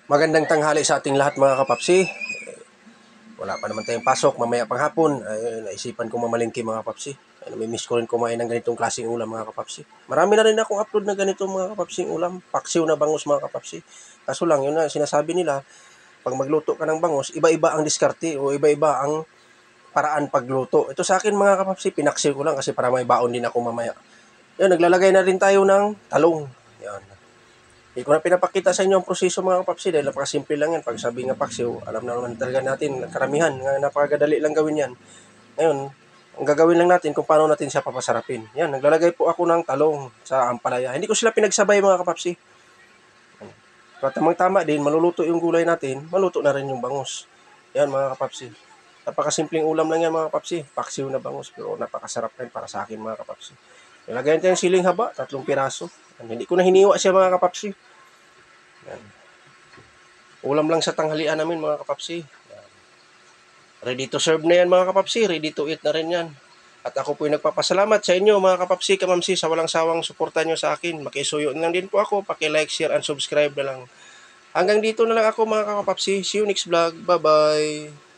Magandang tanghali sa ating lahat mga kapapsi. Wala pa naman tayong pasok, mamaya pang hapon. Ay, naisipan kong mamalingki mga kapapsi. Ay, namimiss ko rin kumain ng ganitong klaseng ulam mga kapapsi. Marami na rin akong upload na ganito mga kapapsing ulam. Paksiw na bangus mga kapapsi. Kaso lang, yun na, sinasabi nila, pag magluto ka ng bangus, iba-iba ang diskarte o iba-iba ang paraan pagluto. Ito sa akin mga kapapsi, pinaksiw ko lang kasi para may baon din ako mamaya. Yan, naglalagay na rin tayo ng talong. Yan. Hindi ko na pinapakita sa inyo ang proseso mga kapapsi dahil napakasimple lang yan. Pag sabi nga paksiw, alam na naman talaga natin, karamihan, nga napakadali lang gawin yan. Ngayon, ang gagawin lang natin kung paano natin siya papasarapin. Yan, naglalagay po ako ng talong sa ampalaya. Hindi ko sila pinagsabay mga kapapsi. Para tamang-tama din, maluluto yung gulay natin, maluto na rin yung bangus. Yan mga kapapsi. Napakasimpleng ulam lang yan mga kapapsi. Paksiw na bangus, pero napakasarap rin para sa akin mga kapapsi. Nilagyan natin yung siling haba, 3 piraso. Yan, hindi ko na hiniwa siya mga kapapsi. Yan. Ulam lang sa tanghalian namin mga kapapsi. Yan. Ready to serve na yan mga kapapsi. Ready to eat na rin yan. At ako po'y nagpapasalamat sa inyo mga kapapsi, kamamsi, sa walang sawang suporta nyo sa akin. Makisuyo na lang din po ako. Paki-like, share, and subscribe na lang. Hanggang dito na lang ako mga kapapsi. See you next vlog. Bye-bye.